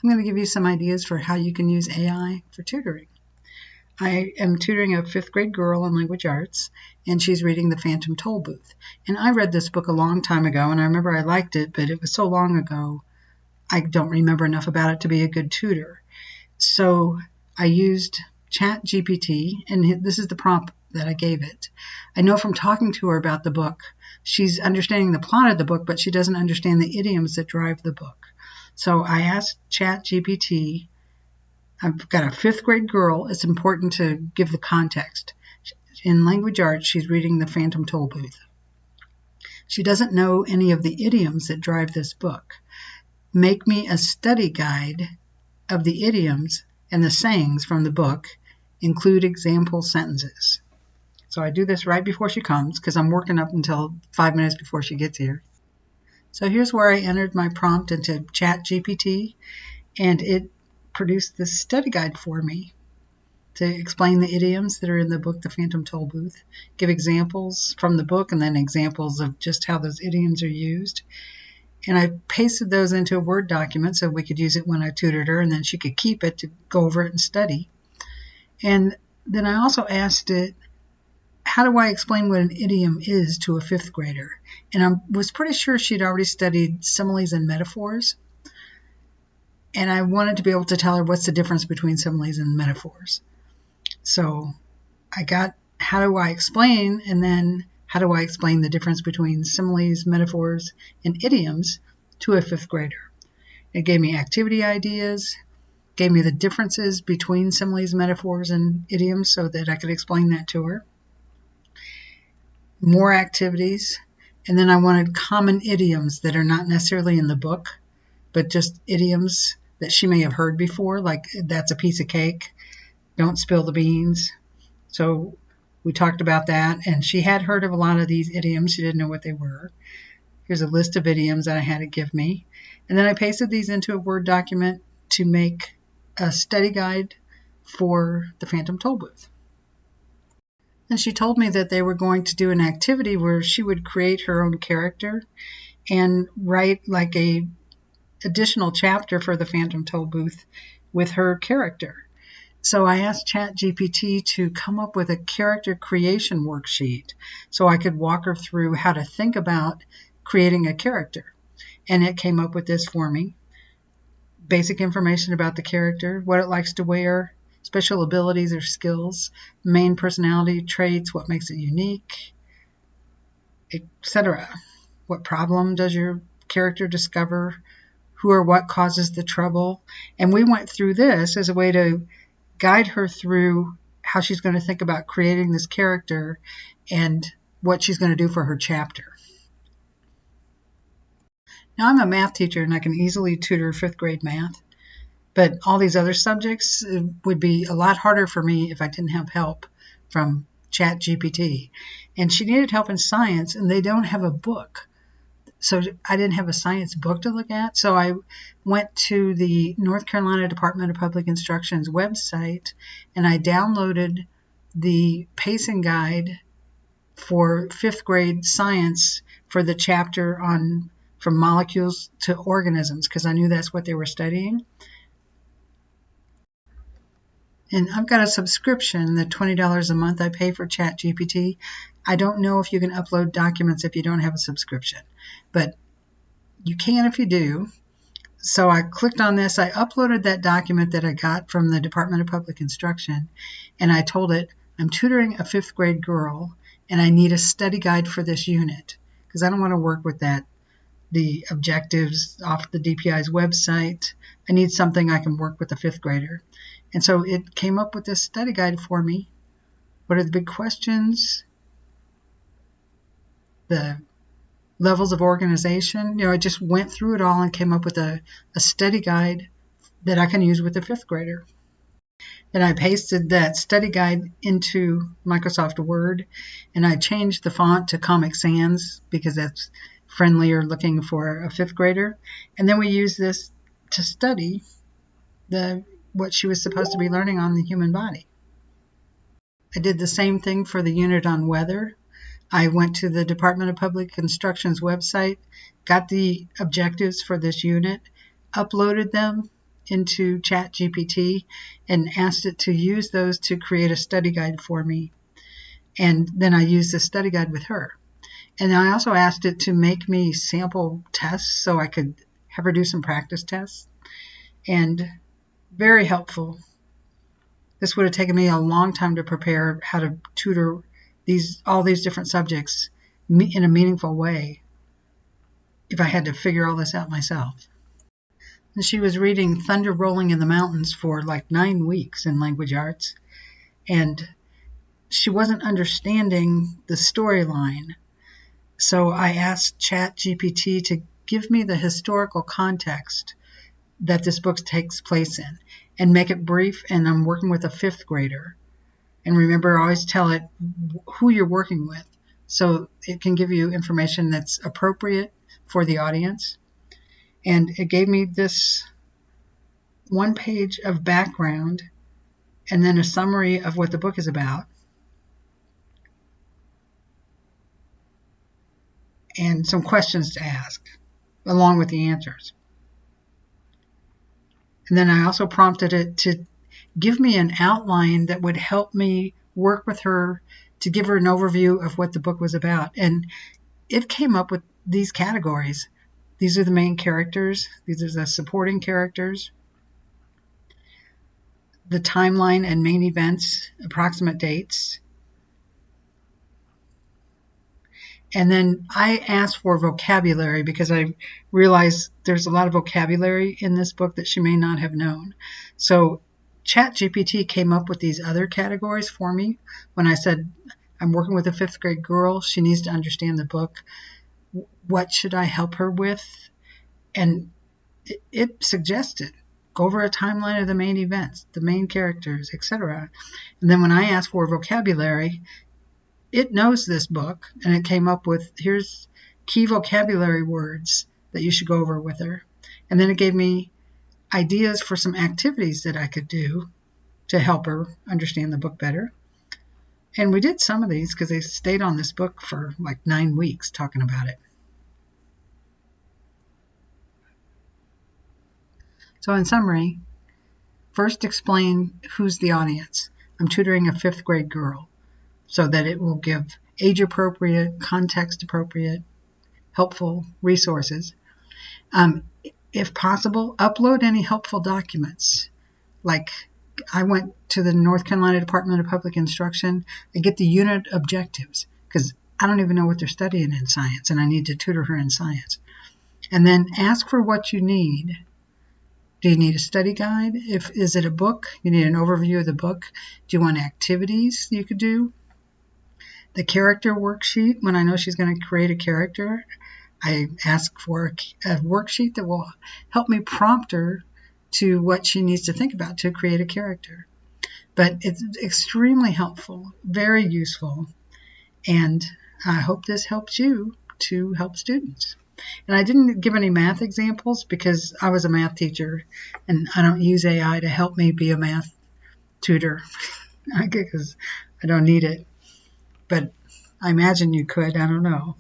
I'm going to give you some ideas for how you can use AI for tutoring. I am tutoring a 5th grade girl in language arts, and she's reading The Phantom Toll Booth. And I read this book a long time ago, and I remember I liked it, but it was so long ago, I don't remember enough about it to be a good tutor. So I used ChatGPT, and this is the prompt that I gave it. I know from talking to her about the book, she's understanding the plot of the book, but she doesn't understand the idioms that drive the book. So I asked ChatGPT, I've got a 5th grade girl. It's important to give the context. In language arts, she's reading The Phantom Toll Booth. She doesn't know any of the idioms that drive this book. Make me a study guide of the idioms and the sayings from the book. Include example sentences. So I do this right before she comes because I'm working up until 5 minutes before she gets here. So here's where I entered my prompt into ChatGPT, and it produced this study guide for me to explain the idioms that are in the book, The Phantom Toll Booth, give examples from the book, and then examples of just how those idioms are used. And I pasted those into a Word document so we could use it when I tutored her, and then she could keep it to go over it and study. And then I also asked it, how do I explain what an idiom is to a 5th grader? And I was pretty sure she'd already studied similes and metaphors. And I wanted to be able to tell her what's the difference between similes and metaphors. So I got how do I explain, and then how do I explain the difference between similes, metaphors, and idioms to a 5th grader. It gave me activity ideas, gave me the differences between similes, metaphors, and idioms so that I could explain that to her. More activities, and then I wanted common idioms that are not necessarily in the book, but just idioms that she may have heard before, like that's a piece of cake, don't spill the beans. So we talked about that, and she had heard of a lot of these idioms. She didn't know what they were. Here's a list of idioms that I had it give me. And then I pasted these into a Word document to make a study guide for The Phantom Toll Booth. And she told me that they were going to do an activity where she would create her own character and write like a additional chapter for The Phantom Toll Booth with her character. So I asked ChatGPT to come up with a character creation worksheet so I could walk her through how to think about creating a character. And it came up with this for me. Basic information about the character, what it likes to wear, special abilities or skills, main personality traits, what makes it unique, etc. What problem does your character discover? Who or what causes the trouble? And we went through this as a way to guide her through how she's going to think about creating this character and what she's going to do for her chapter. Now, I'm a math teacher and I can easily tutor 5th grade math, but all these other subjects would be a lot harder for me if I didn't have help from ChatGPT. And she needed help in science, and they don't have a book. So I didn't have a science book to look at. So I went to the North Carolina Department of Public Instruction's website, and I downloaded the pacing guide for 5th grade science for the chapter on from molecules to organisms, because I knew that's what they were studying. And I've got a subscription, the $20 a month I pay for ChatGPT. I don't know if you can upload documents if you don't have a subscription, but you can if you do. So I clicked on this. I uploaded that document that I got from the Department of Public Instruction, and I told it, I'm tutoring a 5th grade girl, and I need a study guide for this unit, because I don't want to work with the objectives off the DPI's website. I need something I can work with a 5th grader. And so it came up with this study guide for me. What are the big questions? The levels of organization. I just went through it all and came up with a study guide that I can use with a 5th grader. Then I pasted that study guide into Microsoft Word, and I changed the font to Comic Sans because that's friendlier looking for a 5th grader. And then we used this to study what she was supposed to be learning on the human body. I did the same thing for the unit on weather. I went to the Department of Public Instruction's website, got the objectives for this unit, uploaded them into ChatGPT and asked it to use those to create a study guide for me. And then I used the study guide with her. And I also asked it to make me sample tests so I could have her do some practice tests. And very helpful. This would have taken me a long time to prepare how to tutor all these different subjects in a meaningful way if I had to figure all this out myself. And she was reading Thunder Rolling in the Mountains for like 9 weeks in language arts, and she wasn't understanding the storyline. So I asked ChatGPT to give me the historical context that this book takes place in and make it brief, and I'm working with a 5th grader. And remember, always tell it who you're working with so it can give you information that's appropriate for the audience. And it gave me this 1 page of background and then a summary of what the book is about. And some questions to ask along with the answers. And then I also prompted it to give me an outline that would help me work with her to give her an overview of what the book was about. And it came up with these categories. These are the main characters. These are the supporting characters. The timeline and main events, approximate dates. And then I asked for vocabulary because I realized there's a lot of vocabulary in this book that she may not have known. So ChatGPT came up with these other categories for me when I said, I'm working with a 5th grade girl. She needs to understand the book. What should I help her with? And it suggested, go over a timeline of the main events, the main characters, etc. And then when I asked for vocabulary, it knows this book, and it came up with, here's key vocabulary words that you should go over with her. And then it gave me ideas for some activities that I could do to help her understand the book better. And we did some of these because they stayed on this book for like 9 weeks talking about it. So in summary, first explain who's the audience. I'm tutoring a 5th grade girl, so that it will give age-appropriate, context-appropriate, helpful resources. If possible, upload any helpful documents. Like I went to the North Carolina Department of Public Instruction and get the unit objectives because I don't even know what they're studying in science, and I need to tutor her in science. And then ask for what you need. Do you need a study guide? Is it a book? You need an overview of the book. Do you want activities you could do? The character worksheet, when I know she's going to create a character, I ask for a worksheet that will help me prompt her to what she needs to think about to create a character. But it's extremely helpful, very useful, and I hope this helps you to help students. And I didn't give any math examples because I was a math teacher, and I don't use AI to help me be a math tutor because I don't need it. But I imagine you could. I don't know.